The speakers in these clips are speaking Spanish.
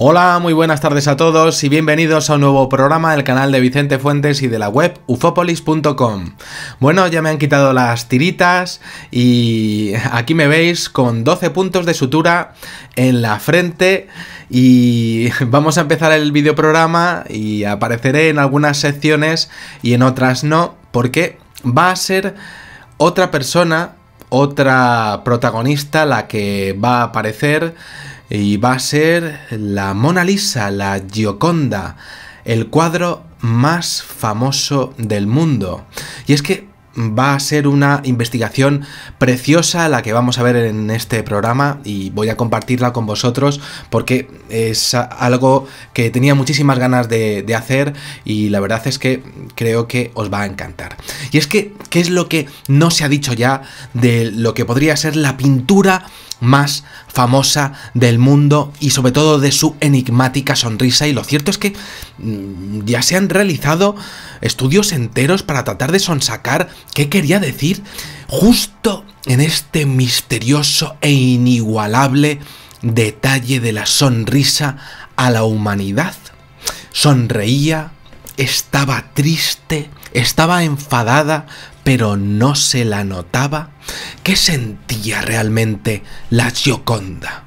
Hola, muy buenas tardes a todos y bienvenidos a un nuevo programa del canal de Vicente Fuentes y de la web ufopolis.com. Bueno, ya me han quitado las tiritas y aquí me veis con 12 puntos de sutura en la frente y vamos a empezar el videoprograma y apareceré en algunas secciones y en otras no, porque va a ser otra persona, otra protagonista la que va a aparecer. Y va a ser la Mona Lisa, la Gioconda, el cuadro más famoso del mundo. Y es que va a ser una investigación preciosa la que vamos a ver en este programa y voy a compartirla con vosotros porque es algo que tenía muchísimas ganas de hacer y la verdad es que creo que os va a encantar. Y es que, ¿qué es lo que no se ha dicho ya de lo que podría ser la pintura más famosa del mundo y sobre todo de su enigmática sonrisa? Y lo cierto es que ya se han realizado estudios enteros para tratar de sonsacar qué quería decir justo en este misterioso e inigualable detalle de la sonrisa a la humanidad. Sonreía, estaba triste, estaba enfadada, pero no se la notaba. ¿Qué sentía realmente la Gioconda?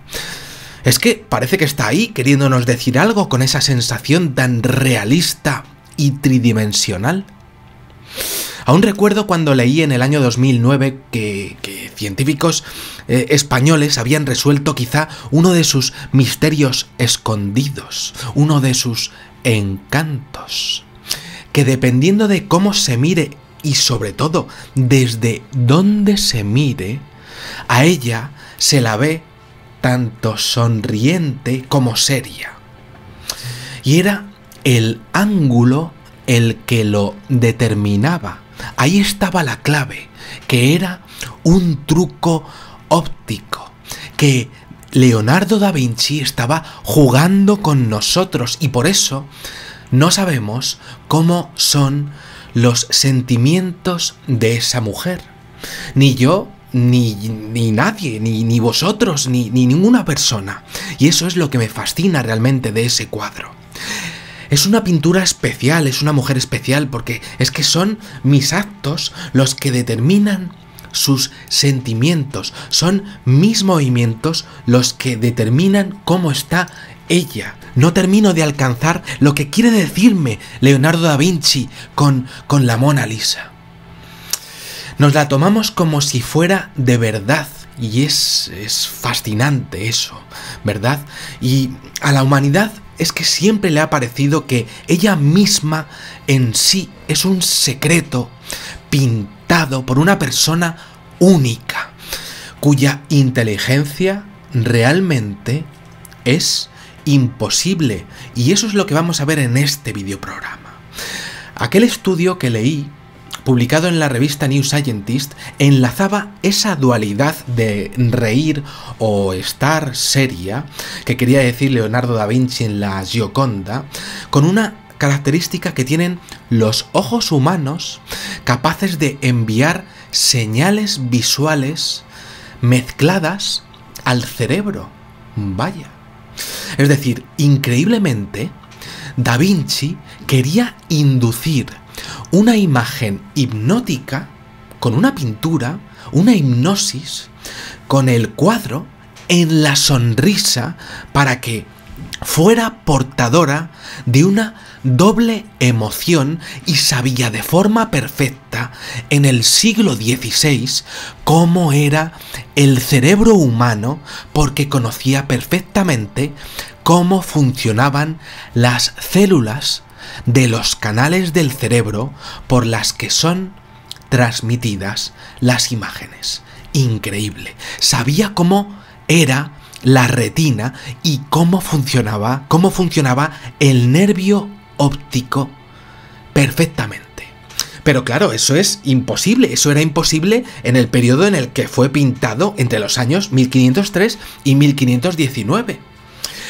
Es que parece que está ahí queriéndonos decir algo con esa sensación tan realista y tridimensional. Aún recuerdo cuando leí en el año 2009 que científicos españoles habían resuelto quizá uno de sus misterios escondidos, uno de sus encantos, que dependiendo de cómo se mire y sobre todo desde dónde se mire, a ella se la ve tanto sonriente como seria. Y era el ángulo el que lo determinaba. Ahí estaba la clave, que era un truco óptico, que Leonardo da Vinci estaba jugando con nosotros y por eso no sabemos cómo son los sentimientos de esa mujer. Ni yo, ni nadie, ni vosotros, ni ninguna persona. Y eso es lo que me fascina realmente de ese cuadro. Es una pintura especial, es una mujer especial, porque es que son mis actos los que determinan sus sentimientos. Son mis movimientos los que determinan cómo está ella. No termino de alcanzar lo que quiere decirme Leonardo da Vinci con la Mona Lisa. Nos la tomamos como si fuera de verdad y es fascinante eso, ¿verdad? Y a la humanidad es que siempre le ha parecido que ella misma en sí es un secreto pintado por una persona única, cuya inteligencia realmente es imposible, y eso es lo que vamos a ver en este videoprograma. Aquel estudio que leí, publicado en la revista New Scientist, enlazaba esa dualidad de reír o estar seria, que quería decir Leonardo da Vinci en la Gioconda, con una característica que tienen los ojos humanos capaces de enviar señales visuales mezcladas al cerebro. Vaya. Es decir, increíblemente, Da Vinci quería inducir una imagen hipnótica con una pintura, una hipnosis, con el cuadro en la sonrisa para que fuera portadora de una doble emoción y sabía de forma perfecta en el siglo XVI cómo era el cerebro humano porque conocía perfectamente cómo funcionaban las células de los canales del cerebro por las que son transmitidas las imágenes. Increíble. Sabía cómo era la retina y cómo funcionaba el nervio óptico perfectamente. Pero claro, eso es imposible, eso era imposible en el periodo en el que fue pintado entre los años 1503 y 1519.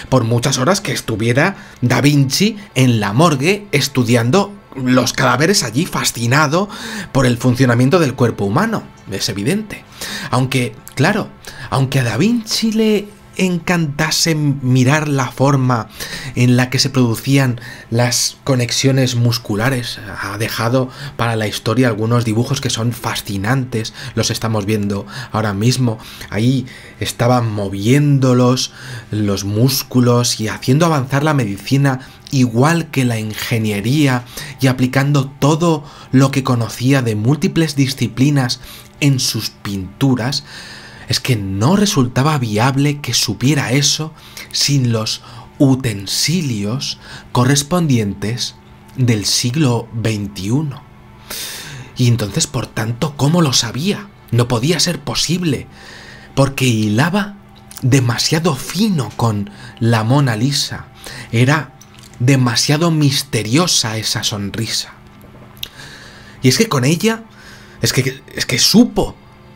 Por muchas horas que estuviera Da Vinci en la morgue estudiando los cadáveres allí, fascinado por el funcionamiento del cuerpo humano, es evidente. Aunque, claro, aunque a Da Vinci le encantase mirar la forma en la que se producían las conexiones musculares? Ha dejado para la historia algunos dibujos que son fascinantes, los estamos viendo ahora mismo. Ahí estaban moviéndolos los músculos y haciendo avanzar la medicina igual que la ingeniería, y aplicando todo lo que conocía de múltiples disciplinas en sus pinturas. Es que no resultaba viable que supiera eso sin los utensilios correspondientes del siglo XXI. Y entonces, por tanto, ¿cómo lo sabía? No podía ser posible, porque hilaba demasiado fino con la Mona Lisa. Era demasiado misteriosa esa sonrisa. Y es que con ella, es que supo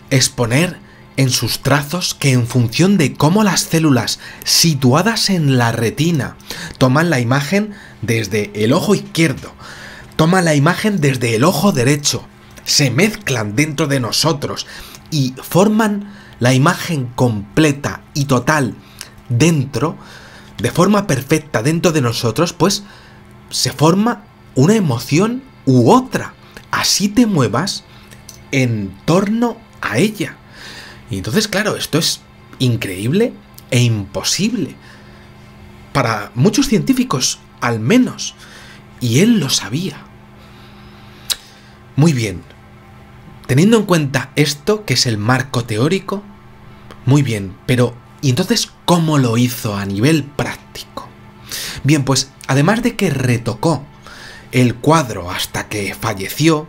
exponer en sus trazos que, en función de cómo las células situadas en la retina toman la imagen desde el ojo izquierdo, toman la imagen desde el ojo derecho, se mezclan dentro de nosotros y forman la imagen completa y total dentro, de forma perfecta dentro de nosotros, pues se forma una emoción u otra, así te muevas en torno a ella. Y entonces, claro, esto es increíble e imposible para muchos científicos, al menos, y él lo sabía. Muy bien, teniendo en cuenta esto, que es el marco teórico, muy bien, pero ¿y entonces cómo lo hizo a nivel práctico? Bien, pues además de que retocó el cuadro hasta que falleció,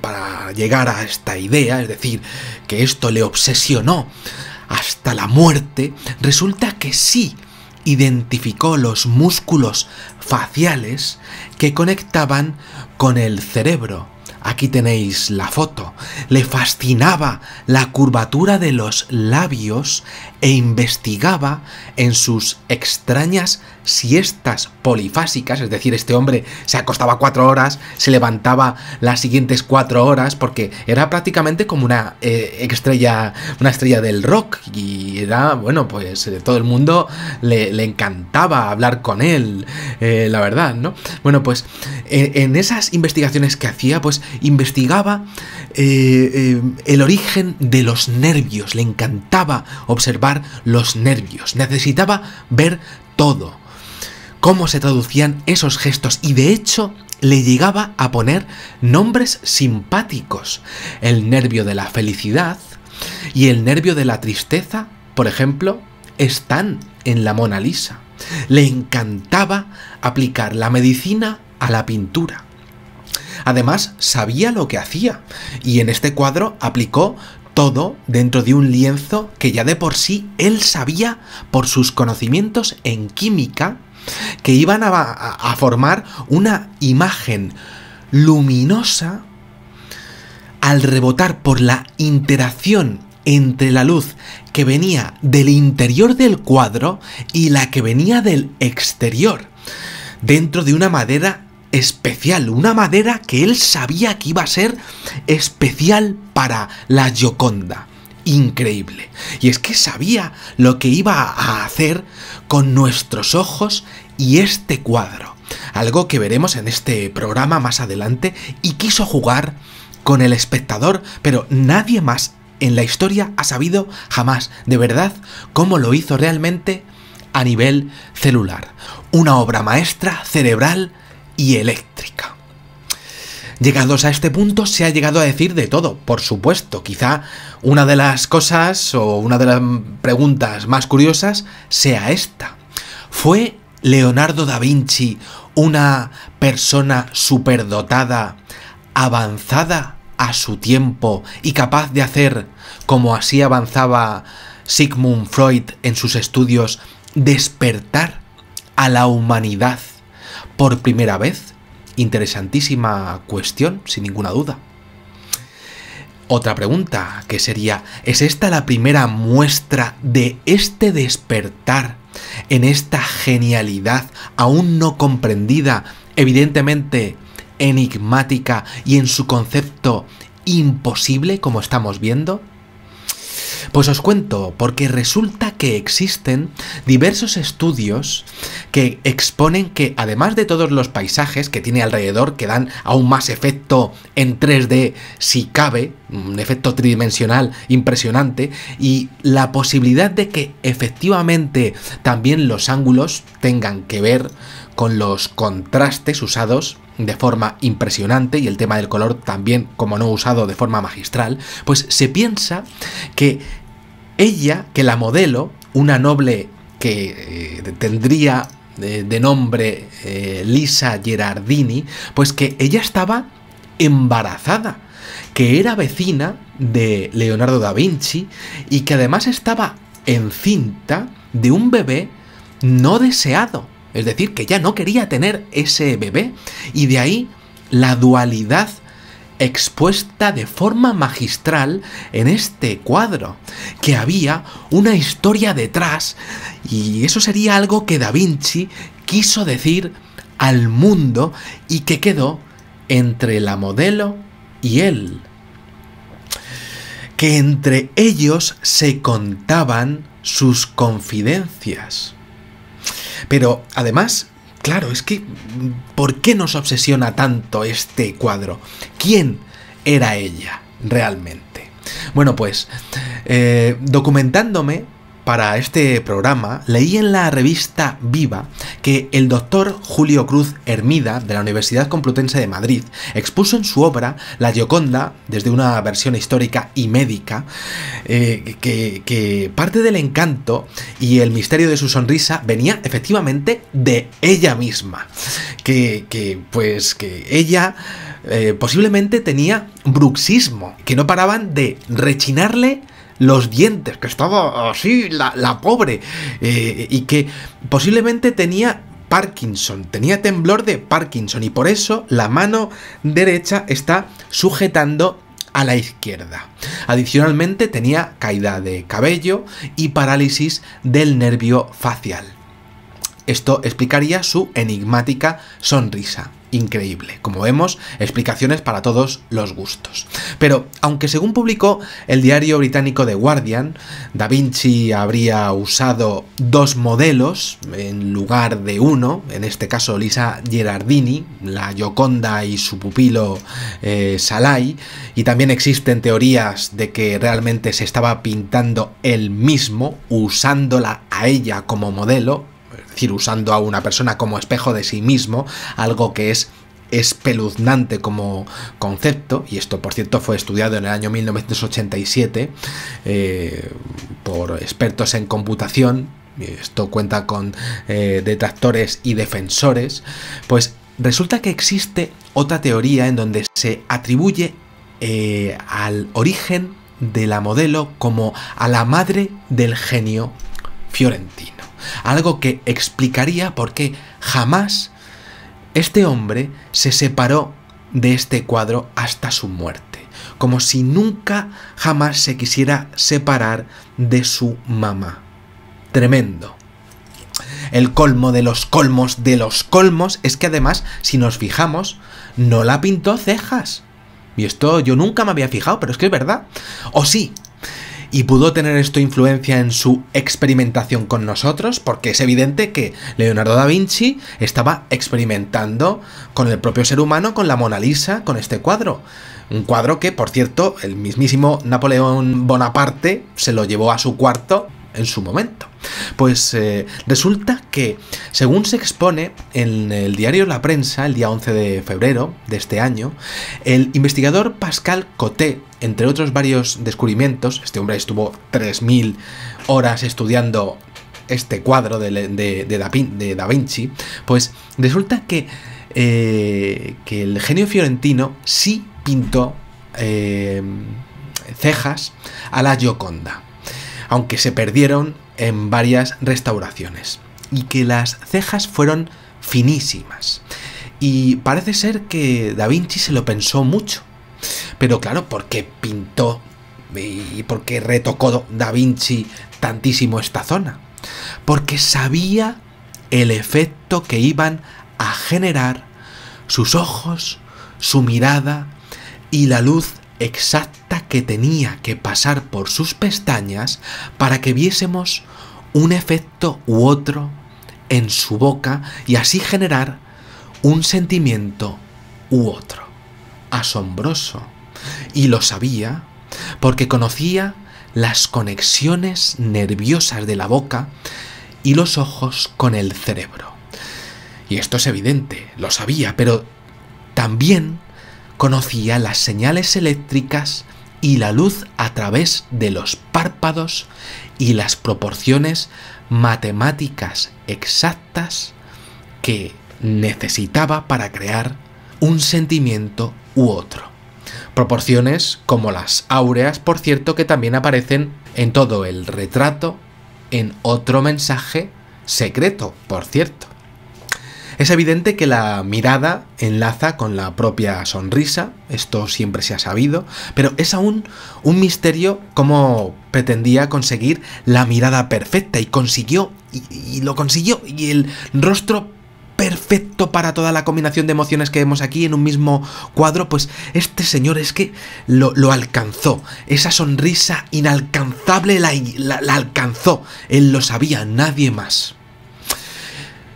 para llegar a esta idea, es decir, que esto le obsesionó hasta la muerte, resulta que sí identificó los músculos faciales que conectaban con el cerebro. Aquí tenéis la foto. Le fascinaba la curvatura de los labios e investigaba en sus extrañas siestas polifásicas, es decir, este hombre se acostaba 4 horas, se levantaba las siguientes 4 horas, porque era prácticamente como una estrella del rock, y era, bueno, pues todo el mundo le encantaba hablar con él, la verdad, ¿no? Bueno, pues en esas investigaciones que hacía, pues investigaba el origen de los nervios, le encantaba observar los nervios, necesitaba ver todo, cómo se traducían esos gestos, y de hecho le llegaba a poner nombres simpáticos. El nervio de la felicidad y el nervio de la tristeza, por ejemplo, están en la Mona Lisa. Le encantaba aplicar la medicina a la pintura. Además, sabía lo que hacía, y en este cuadro aplicó todo dentro de un lienzo que ya de por sí él sabía, por sus conocimientos en química, que iban a formar una imagen luminosa al rebotar por la interacción entre la luz que venía del interior del cuadro y la que venía del exterior, dentro de una madera especial, una madera que él sabía que iba a ser especial para la Gioconda. Increíble. Y es que sabía lo que iba a hacer con nuestros ojos y este cuadro, algo que veremos en este programa más adelante, y quiso jugar con el espectador, pero nadie más en la historia ha sabido jamás, de verdad, cómo lo hizo realmente a nivel celular. Una obra maestra cerebral y eléctrica. Llegados a este punto se ha llegado a decir de todo, por supuesto. Quizá una de las cosas o una de las preguntas más curiosas sea esta. ¿Fue Leonardo da Vinci una persona superdotada, avanzada a su tiempo y capaz de hacer, como así avanzaba Sigmund Freud en sus estudios, despertar a la humanidad por primera vez? Interesantísima cuestión, sin ninguna duda. Otra pregunta que sería, ¿es esta la primera muestra de este despertar en esta genialidad aún no comprendida, evidentemente enigmática y en su concepto imposible, como estamos viendo? Pues os cuento, porque resulta que existen diversos estudios que exponen que, además de todos los paisajes que tiene alrededor, que dan aún más efecto en 3D si cabe, un efecto tridimensional impresionante, y la posibilidad de que efectivamente también los ángulos tengan que ver con los contrastes usados de forma impresionante, y el tema del color también, como no, usado de forma magistral, pues se piensa que ella, que la modelo, una noble que tendría de nombre Lisa Gherardini, pues que ella estaba embarazada, que era vecina de Leonardo da Vinci y que además estaba encinta de un bebé no deseado. Es decir, que ya no quería tener ese bebé, y de ahí la dualidad expuesta de forma magistral en este cuadro, que había una historia detrás, y eso sería algo que Da Vinci quiso decir al mundo y que quedó entre la modelo y él. Que entre ellos se contaban sus confidencias. Pero además, claro, es que ¿por qué nos obsesiona tanto este cuadro? ¿Quién era ella realmente? Bueno, pues documentándome para este programa, leí en la revista Viva que el doctor Julio Cruz Hermida, de la Universidad Complutense de Madrid, expuso en su obra La Gioconda, desde una versión histórica y médica, que parte del encanto y el misterio de su sonrisa venía efectivamente de ella misma, que ella posiblemente tenía bruxismo, que no paraban de rechinarle los dientes, que estaba así la pobre, y que posiblemente tenía Parkinson, tenía temblor de Parkinson, y por eso la mano derecha está sujetando a la izquierda. Adicionalmente tenía caída de cabello y parálisis del nervio facial. Esto explicaría su enigmática sonrisa. Increíble. Como vemos, explicaciones para todos los gustos. Pero, aunque según publicó el diario británico The Guardian, Da Vinci habría usado 2 modelos en lugar de uno, en este caso Lisa Gherardini, la Gioconda y su pupilo Salai, y también existen teorías de que realmente se estaba pintando él mismo, usándola a ella como modelo, es decir, usando a una persona como espejo de sí mismo, algo que es espeluznante como concepto, y esto por cierto fue estudiado en el año 1987 por expertos en computación. Esto cuenta con detractores y defensores. Pues resulta que existe otra teoría en donde se atribuye al origen de la modelo como a la madre del genio fiorentino. Algo que explicaría por qué jamás este hombre se separó de este cuadro hasta su muerte, como si nunca jamás se quisiera separar de su mamá. Tremendo. El colmo de los colmos es que además, si nos fijamos, no la pintó cejas. Y esto yo nunca me había fijado, pero es que es verdad. O sí. Y pudo tener esto influencia en su experimentación con nosotros, porque es evidente que Leonardo da Vinci estaba experimentando con el propio ser humano, con la Mona Lisa, con este cuadro. Un cuadro que, por cierto, el mismísimo Napoleón Bonaparte se lo llevó a su cuarto en su momento. Pues resulta que, según se expone en el diario La Prensa, el día 11 de febrero de este año, el investigador Pascal Coté, entre otros varios descubrimientos, este hombre estuvo 3000 horas estudiando este cuadro de Da Vinci, pues resulta que el genio fiorentino sí pintó cejas a la Gioconda, aunque se perdieron en varias restauraciones, y que las cejas fueron finísimas. Y parece ser que Da Vinci se lo pensó mucho. Pero claro, ¿por qué pintó y por qué retocó Da Vinci tantísimo esta zona? Porque sabía el efecto que iban a generar sus ojos, su mirada y la luz exacta que tenía que pasar por sus pestañas para que viésemos un efecto u otro en su boca y así generar un sentimiento u otro. Asombroso. Y lo sabía porque conocía las conexiones nerviosas de la boca y los ojos con el cerebro. Y esto es evidente, lo sabía, pero también conocía las señales eléctricas y la luz a través de los párpados y las proporciones matemáticas exactas que necesitaba para crear un sentimiento u otro. Proporciones como las áureas, por cierto, que también aparecen en todo el retrato en otro mensaje secreto, por cierto. Es evidente que la mirada enlaza con la propia sonrisa, esto siempre se ha sabido, pero es aún un misterio cómo pretendía conseguir la mirada perfecta y consiguió, y lo consiguió, y el rostro perfecto para toda la combinación de emociones que vemos aquí en un mismo cuadro, pues este señor es que lo alcanzó, esa sonrisa inalcanzable la alcanzó, él lo sabía, nadie más.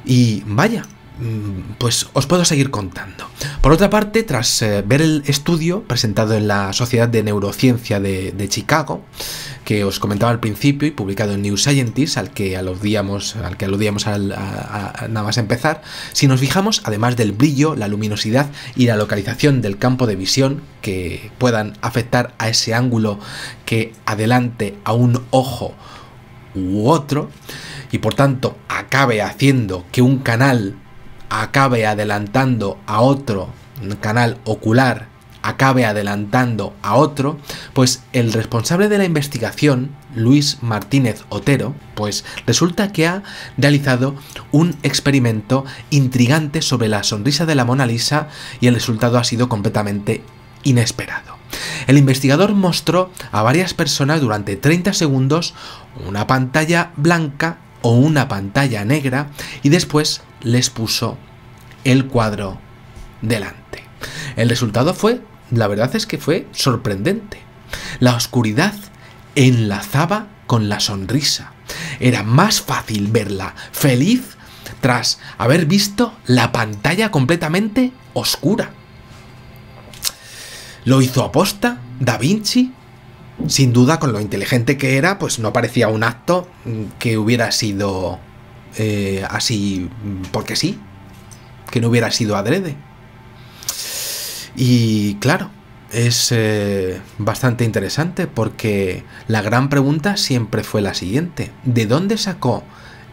Y vaya, pues os puedo seguir contando. Por otra parte, tras ver el estudio presentado en la Sociedad de Neurociencia de Chicago, que os comentaba al principio y publicado en New Scientist, al que aludíamos nada más empezar, si nos fijamos, además del brillo, la luminosidad y la localización del campo de visión que puedan afectar a ese ángulo que adelante a un ojo u otro, y por tanto acabe haciendo que un canal acabe adelantando a otro, un canal ocular acabe adelantando a otro, pues el responsable de la investigación, Luis Martínez Otero, pues resulta que ha realizado un experimento intrigante sobre la sonrisa de la Mona Lisa y el resultado ha sido completamente inesperado. El investigador mostró a varias personas durante 30 segundos una pantalla blanca o una pantalla negra y después les puso el cuadro delante. El resultado fue, la verdad es que fue sorprendente. La oscuridad enlazaba con la sonrisa. Era más fácil verla feliz tras haber visto la pantalla completamente oscura. ¿Lo hizo aposta Da Vinci? Sin duda, con lo inteligente que era, pues no parecía un acto que hubiera sido así porque sí, que no hubiera sido adrede. Y claro, es bastante interesante porque la gran pregunta siempre fue la siguiente: ¿de dónde sacó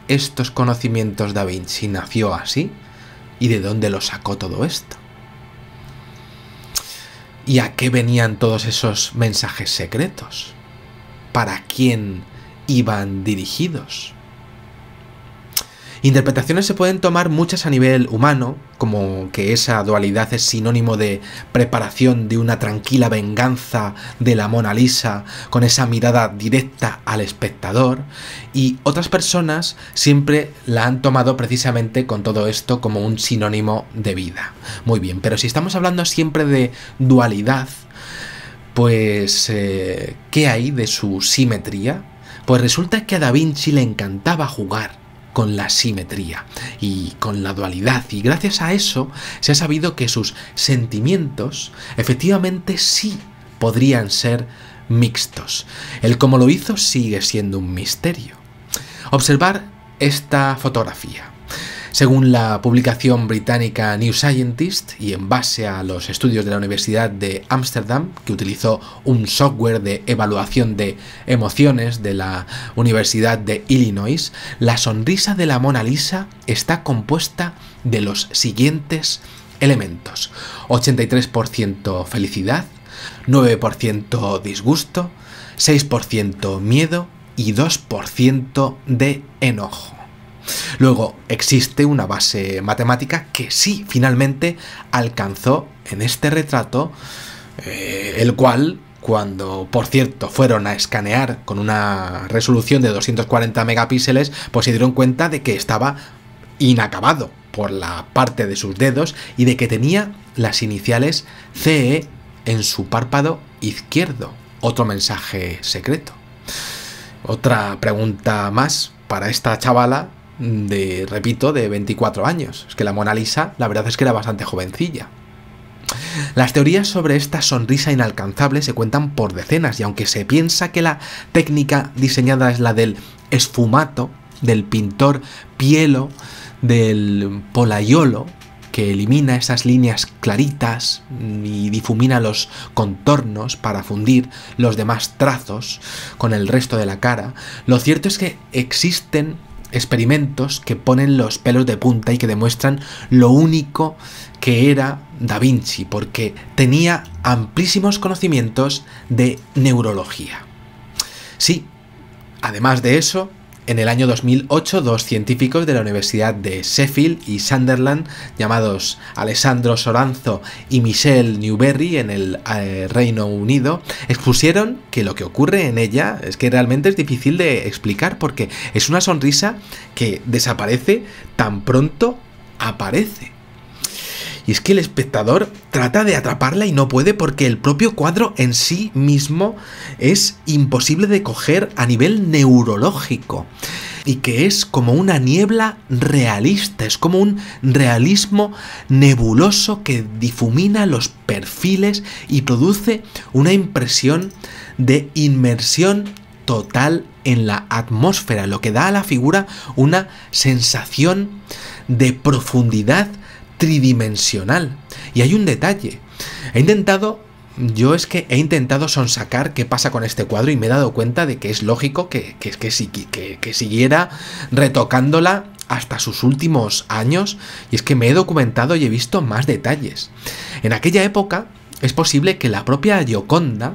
estos conocimientos Da Vinci? ¿Nació así? ¿Y de dónde lo sacó todo esto? ¿Y a qué venían todos esos mensajes secretos? ¿Para quién iban dirigidos? Interpretaciones se pueden tomar muchas a nivel humano, como que esa dualidad es sinónimo de preparación de una tranquila venganza de la Mona Lisa, con esa mirada directa al espectador, y otras personas siempre la han tomado precisamente con todo esto como un sinónimo de vida. Muy bien, pero si estamos hablando siempre de dualidad, pues ¿qué hay de su simetría? Pues resulta que a Da Vinci le encantaba jugar con la simetría y con la dualidad, y gracias a eso se ha sabido que sus sentimientos efectivamente sí podrían ser mixtos. El cómo lo hizo sigue siendo un misterio. Observar esta fotografía. Según la publicación británica New Scientist y en base a los estudios de la Universidad de Ámsterdam, que utilizó un software de evaluación de emociones de la Universidad de Illinois, la sonrisa de la Mona Lisa está compuesta de los siguientes elementos: 83% felicidad, 9% disgusto, 6% miedo y 2% de enojo. Luego existe una base matemática que sí, finalmente alcanzó en este retrato, el cual, cuando por cierto fueron a escanear con una resolución de 240 megapíxeles, pues se dieron cuenta de que estaba inacabado por la parte de sus dedos y de que tenía las iniciales CE en su párpado izquierdo. Otro mensaje secreto. Otra pregunta más para esta chavala repito, de 24 años. Es que la Mona Lisa, la verdad es que era bastante jovencilla. Las teorías sobre esta sonrisa inalcanzable se cuentan por decenas, y aunque se piensa que la técnica diseñada es la del sfumato, del pintor Pielo, del polaiolo, que elimina esas líneas claritas y difumina los contornos para fundir los demás trazos con el resto de la cara, lo cierto es que existen experimentos que ponen los pelos de punta y que demuestran lo único que era Da Vinci, porque tenía amplísimos conocimientos de neurología. Sí, además de eso, en el año 2008, dos científicos de la Universidad de Sheffield y Sunderland, llamados Alessandro Soranzo y Michelle Newberry, en el Reino Unido, expusieron que lo que ocurre en ella es que realmente es difícil de explicar, porque es una sonrisa que desaparece tan pronto aparece. Y es que el espectador trata de atraparla y no puede, porque el propio cuadro en sí mismo es imposible de coger a nivel neurológico. Y que es como una niebla realista, es como un realismo nebuloso que difumina los perfiles y produce una impresión de inmersión total en la atmósfera, lo que da a la figura una sensación de profundidad tridimensional. Y hay un detalle. He intentado sonsacar qué pasa con este cuadro y me he dado cuenta de que es lógico que siguiera retocándola hasta sus últimos años, y es que me he documentado y he visto más detalles. En aquella época es posible que la propia Gioconda,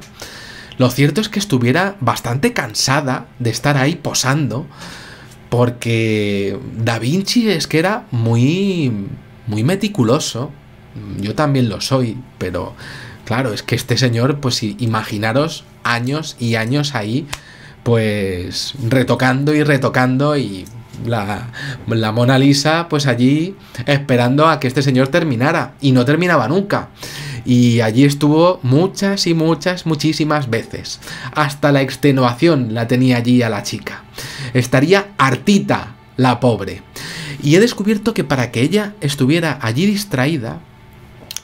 lo cierto es que estuviera bastante cansada de estar ahí posando, porque Da Vinci es que era muy meticuloso. Yo también lo soy, pero claro, es que este señor, pues imaginaros años y años ahí, pues retocando y retocando, y la Mona Lisa pues allí esperando a que este señor terminara, y no terminaba nunca. Y allí estuvo muchísimas veces. Hasta la extenuación la tenía allí a la chica. Estaría hartita la pobre. Y he descubierto que para que ella estuviera allí distraída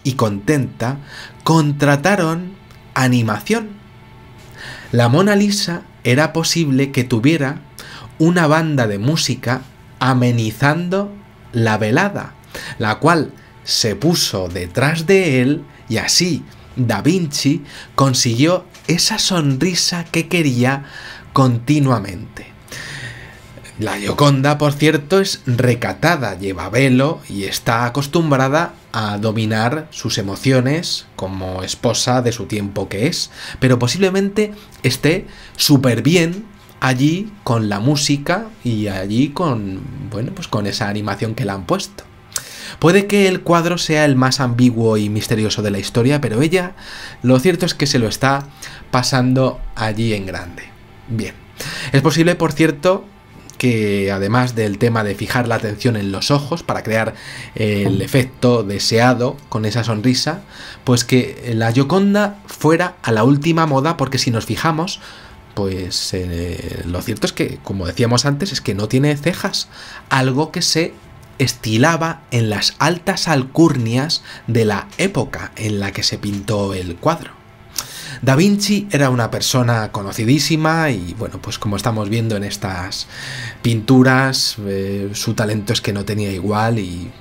y contenta, contrataron animación. La Mona Lisa era posible que tuviera una banda de música amenizando la velada, la cual se puso detrás de él, y así Da Vinci consiguió esa sonrisa que quería continuamente. La Gioconda, por cierto, es recatada, lleva velo y está acostumbrada a dominar sus emociones como esposa de su tiempo que es, pero posiblemente esté súper bien allí con la música y allí con esa animación que le han puesto. Puede que el cuadro sea el más ambiguo y misterioso de la historia, pero ella, lo cierto es que se lo está pasando allí en grande. Bien, es posible, por cierto, que además del tema de fijar la atención en los ojos para crear el efecto deseado con esa sonrisa, pues que la Gioconda fuera a la última moda, porque si nos fijamos, pues lo cierto es que, como decíamos antes, es que no tiene cejas, algo que se estilaba en las altas alcurnias de la época en la que se pintó el cuadro. Da Vinci era una persona conocidísima y, bueno, pues como estamos viendo en estas pinturas, su talento es que no tenía igual y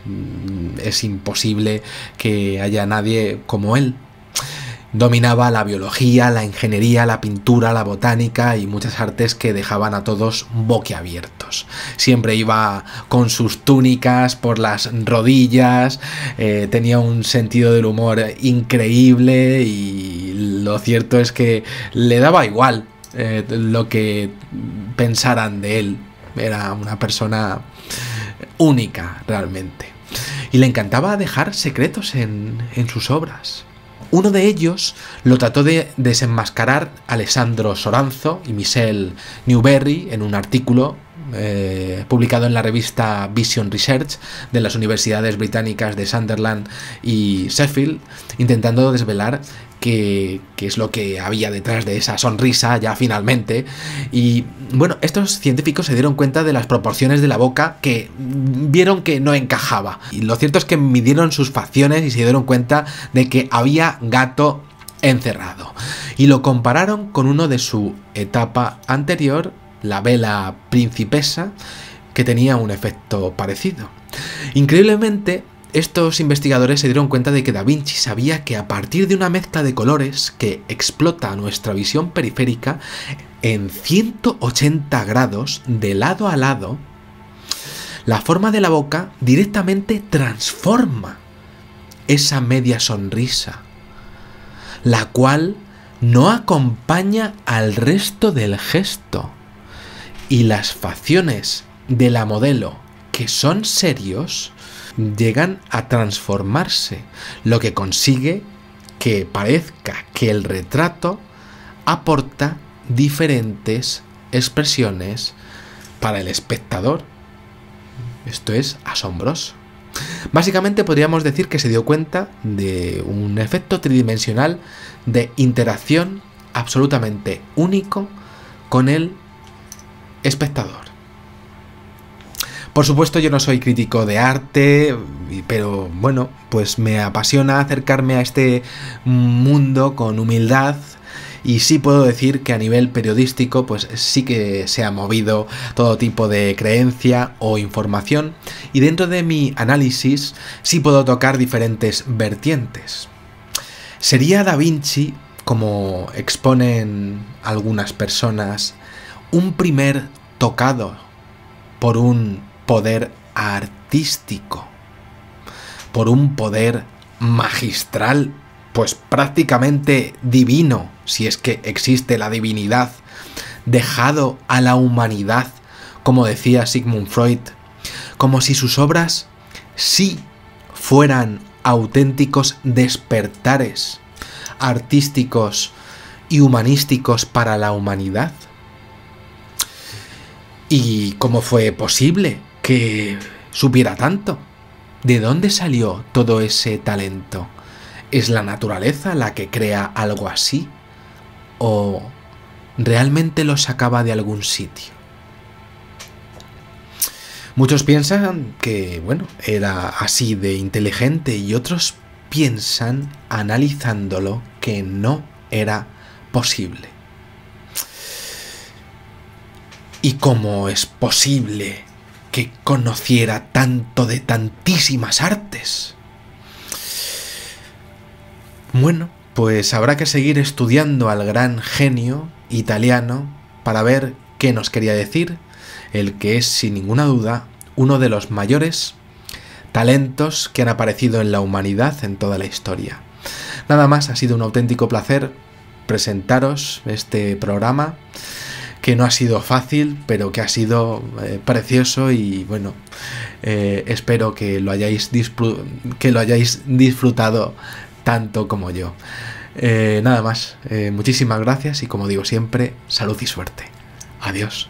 es imposible que haya nadie como él. Dominaba la biología, la ingeniería, la pintura, la botánica y muchas artes que dejaban a todos boquiabiertos. Siempre iba con sus túnicas por las rodillas, tenía un sentido del humor increíble y lo cierto es que le daba igual lo que pensaran de él. Era una persona única realmente. Y le encantaba dejar secretos en sus obras. Uno de ellos lo trató de desenmascarar Alessandro Soranzo y Michelle Newberry en un artículo publicado en la revista Vision Research de las universidades británicas de Sunderland y Sheffield, intentando desvelar qué es lo que había detrás de esa sonrisa ya finalmente. Y bueno, estos científicos se dieron cuenta de las proporciones de la boca, que vieron que no encajaba. Y lo cierto es que midieron sus facciones y se dieron cuenta de que había gato encerrado. Y lo compararon con uno de su etapa anterior, la vela principesa, que tenía un efecto parecido. Increíblemente, estos investigadores se dieron cuenta de que Da Vinci sabía que a partir de una mezcla de colores que explota nuestra visión periférica en 180 grados de lado a lado, la forma de la boca directamente transforma esa media sonrisa, la cual no acompaña al resto del gesto, y las facciones de la modelo, que son serios, llegan a transformarse, lo que consigue que parezca que el retrato aporta diferentes expresiones para el espectador. Esto es asombroso. Básicamente podríamos decir que se dio cuenta de un efecto tridimensional de interacción absolutamente único con el espectador. Por supuesto, yo no soy crítico de arte, pero bueno, pues me apasiona acercarme a este mundo con humildad, y sí puedo decir que a nivel periodístico pues sí que se ha movido todo tipo de creencia o información, y dentro de mi análisis sí puedo tocar diferentes vertientes. ¿Sería Da Vinci, como exponen algunas personas, un primer tocado por un poder artístico, por un poder magistral, pues prácticamente divino, si es que existe la divinidad, dejado a la humanidad, como decía Sigmund Freud, como si sus obras sí fueran auténticos despertares artísticos y humanísticos para la humanidad? ¿Y cómo fue posible que supiera tanto? ¿De dónde salió todo ese talento? ¿Es la naturaleza la que crea algo así? ¿O realmente lo sacaba de algún sitio? Muchos piensan que, bueno, era así de inteligente, y otros piensan, analizándolo, que no era posible. ¿Y cómo es posible que conociera tanto de tantísimas artes? Bueno, pues habrá que seguir estudiando al gran genio italiano para ver qué nos quería decir, el que es sin ninguna duda uno de los mayores talentos que han aparecido en la humanidad en toda la historia. Nada más, ha sido un auténtico placer presentaros este programa, que no ha sido fácil, pero que ha sido precioso, y bueno, espero que lo hayáis disfrutado tanto como yo. Nada más, muchísimas gracias, y como digo siempre, salud y suerte. Adiós.